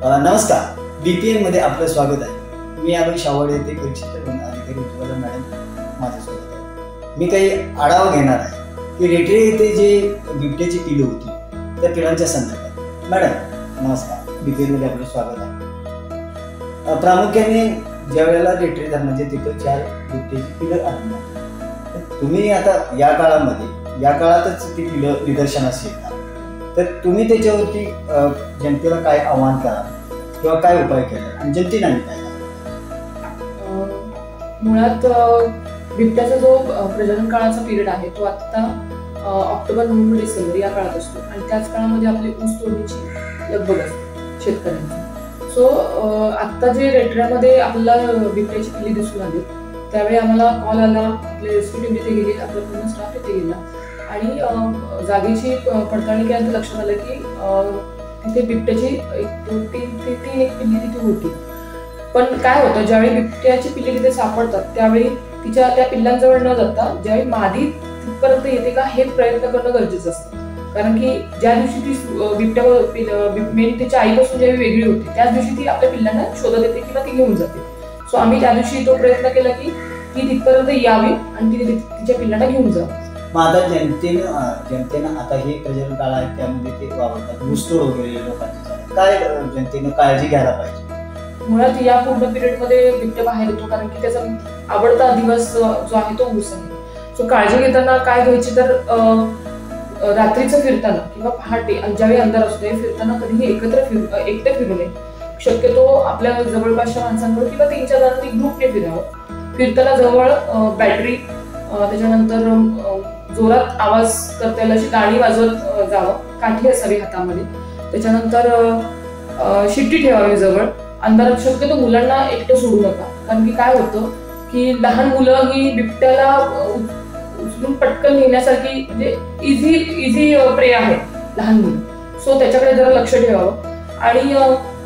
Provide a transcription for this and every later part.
नमस्कार, बीपीएन मध्ये आपलं स्वागत आहे. मी अभय शावडे येथे परिचित अधिकारी उज्ज्वला मॅडम माझ्यासोबत आहे. मी काही आढावा घेणार आहे की रेटरे येथे जे बिबट्याची पिलं होती त्या पिलांच्या संदर्भात. मॅडम नमस्कार, बीपीएन मध्ये आपलं स्वागत आहे. प्रामुख्याने ज्या वेळेला रेटरे धरणाचे तिथं 4 बिबट्याची पिलं आढळली, तुम्ही आता या काळातच ती पिलं निदर्शनास येतात, तर तुम्ही त्याच्यावरती जनतेला काय आव्हान करा किंवा काय उपाय केला आणि जनतेने काय मुळात बिबट्याचा जो प्रजनन काळाचा पिरियड आहे तो आता ऑक्टोबर, नोव्हेंबर, डिसेंबर या काळात असतो आणि त्याच काळामध्ये आपली ऊस तोडणीची लगबग असते शेतकऱ्यांची. सो आत्ता जे रेटऱ्यामध्ये आपल्याला बिबट्याची पिल्ली दिसून आली त्यावेळी आम्हाला कॉल आला, आपले रेस्क्यू टीम तिथे गेली, आपला पूर्ण स्टाफ तिथे गेला आणि जागेची पडताळणी केल्यानंतर लक्षात आलं की तिथे बिबट्याची तीन एक पिल्ली तिथे होती. पण काय होतं, ज्यावेळी बिबट्याची पिल्ली तिथे सापडतात त्यावेळी तिच्या त्या पिल्लांजवळ न जाता ज्यावेळी मादी तिथपर्यंत येते का हे प्रयत्न करणं गरजेचं असतं. कारण की ज्या दिवशी ती बिबट्या मेन तिच्या आईपासून ज्यावेळी वेगळी होती त्याच दिवशी ती आपल्या पिल्लांना शोधत येते किंवा ती घेऊन जाते. सो आम्ही त्या दिवशी तो प्रयत्न केला की ती तिथपर्यंत यावी आणि ती तिच्या पिल्लांना घेऊन जावं. मग आता जनतेनं आता हे प्रजनन काळ आहे त्यामध्ये ते वावरतात, ऊसतोड वगैरे लोकांची, काय जनतेनं काळजी घ्यायला पाहिजे? मुळात या पूर्ण पिरियडमध्ये बिबट्या बाहेर येतो कारण की त्याचा आवडता दिवस जो आहे तो ऊस आहे. सो काळजी घेताना काय घ्यायची तर रात्रीचं फिरताना किंवा पहाटे ज्यावेळी अंधार असतो फिरताना कधीही एकटे फिरू नये. शक्यतो आपल्या जवळपासच्या माणसांकडून किंवा 3-4 जणांनी ग्रुपने फिरावं. फिरताना जवळ बॅटरी, त्याच्यानंतर जोरात आवाज करता येईल अशी गाणी वाजवत जावं, काठी असावी हातामध्ये, त्याच्यानंतर शिट्टी ठेवावी जवळ. अंधारात शक्यतो मुलांना एकटं सोडू नका कारण की काय होतं की लहान मुलं ही बिबट्याला उचलून पटकन नेण्यासारखी म्हणजे इझी प्रे आहे लहान मुलं. सो त्याच्याकडे जरा लक्ष ठेवावं. आणि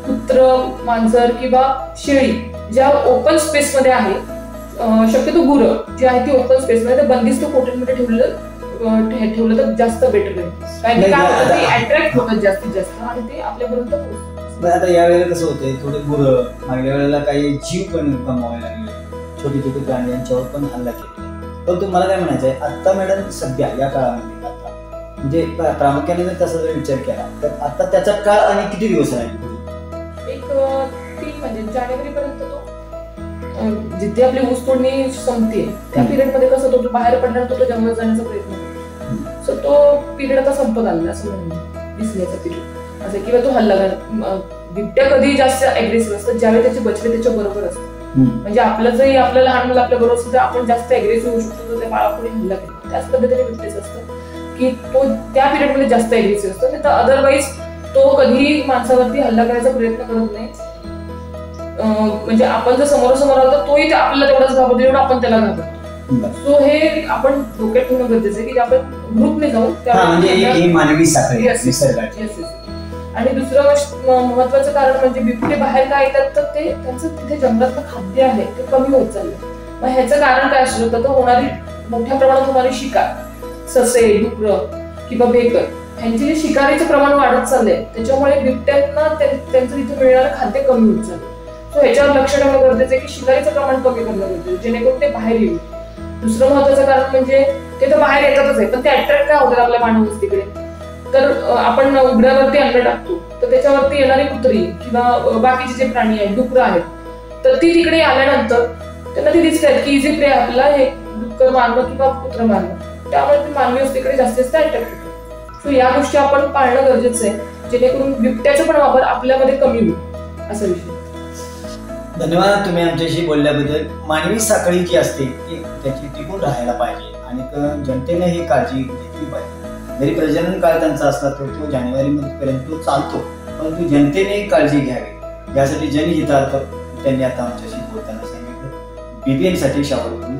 कुत्र, मांजर किंवा शेळी ज्या ओपन स्पेस मध्ये आहे, शक्यतो गुरं जी आहे ती ओपन स्पेस मध्ये बंदिस्त कोठडीमध्ये ठेवलं तर जास्त बेटर आहे. कारण की काय होतं, ते अट्रॅक्ट होतात जास्तीत जास्त आणि ते आपल्यापर्यंत पोहोचतात. आता यावेळेला कसं होतंय, थोडे गुरं, मागल्या वेळेला काही जीव पण गमवायला लागले, छोटी छोटी प्राणी यांच्यावर पण हल्ला केला. परंतु मला काय म्हणायचं आहे, आता मॅडम सध्या या काळामध्ये आता म्हणजे प्रामुख्याने जर तसा जर विचार केला तर आता त्याचा काळ आणि किती दिवस राहील? एक 3 म्हणजे जानेवारीपर्यंत तो जिथे आपली ऊस तोडणी संपते त्या पिरियड मध्ये कसं तो बाहेर पडल्यानंतर तो जंगलात जाण्याचा प्रयत्न करतो. सो तो पिरियड आता संपत आलेला असं म्हणून दिसण्याचा पिरियड असं. किंवा तो हल्ला बिबट्या कधी जास्त अग्रेसिव्ह असतात ज्यावेळी त्याचे बछडे त्याच्या बरोबर असतात. म्हणजे आपलं जरी आपलं लहान मुलं आपल्या बरोबर असतं तर आपण जास्त अग्रेसिव्ह होऊ शकतो तर त्या बाळापुढे हल्ला केला. त्याच पद्धतीने बिबट्याचं असतं की तो त्या पिरियड मध्ये जास्त अग्रेसिव्ह असतो, नाही तर अदरवाईज तो कधी माणसावरती हल्ला करायचा प्रयत्न करत नाही. म्हणजे आपण जर समोरासमोर आलो तर तोही आपल्याला तेवढाच घाबरतो जेवढं आपण त्याला घाबरतो. सो हे आपण डोक्यात ठेवणं गरजेचं आहे की आपण ग्रुपने जाऊन मानवी साखळी निसर्गाची. आणि दुसरं महत्वाचं कारण म्हणजे बिबटे बाहेर काय येतात तर ते त्यांचं तिथे जंगलातलं खाद्य आहे ते कमी होत चाललं. मग ह्याचं कारण काय असू शकतं, तर होणारी मोठ्या प्रमाणात होणारी शिकार, ससे, डुकरं किंवा बेकर ह्यांचे जे शिकारीचं प्रमाण वाढत चाललंय त्याच्यामुळे बिबट्यांना त्यांचं तिथे मिळणारं खाद्य कमी होत चाललंय. सो ह्याच्यावर लक्ष ठेवणं गरजेचं आहे की शिकारीचं प्रमाण कमी करणं गरजेचं जेणेकरून ते बाहेर येईल. दुसरं महत्वाचं कारण म्हणजे ते तर बाहेर येतातच आहे पण ते अट्रॅक्ट काय होतात आपल्या मानव वस्तीकडे. तर आपण उघड्यावरती अन्न टाकतो तर त्याच्यावरती येणारी कुत्री किंवा बाकीचे जे प्राणी आहेत, डुकरं आहेत, तर ती तिकडे आल्यानंतर त्यांना ती दिसतात की इझी प्रे आपल्याला हे डुक्कर मारणं किंवा कुत्रं मारणं, त्यामुळे ती मानवी वस्तीकडे जास्तीत जास्त अट्रॅक्ट होतो. सो या गोष्टी आपण पाळणं गरजेचं आहे जेणेकरून बिबट्याचा पण वापर आपल्यामध्ये कमी होईल असा विषय. धन्यवाद तुम्ही आमच्याशी बोलल्याबद्दल. मानवी साखळी जी असते ती त्याची टिकून राहायला पाहिजे आणि जनतेने ही काळजी घेतली पाहिजे. जरी प्रजनन काळ त्यांचा असला तर तो जानेवारीपर्यंत चालतो, परंतु जनतेने काळजी घ्यावी यासाठी जनहितार्थ त्यांनी आता आमच्याशी बोलताना सांगितलं. बीपीएन साठी शावडे.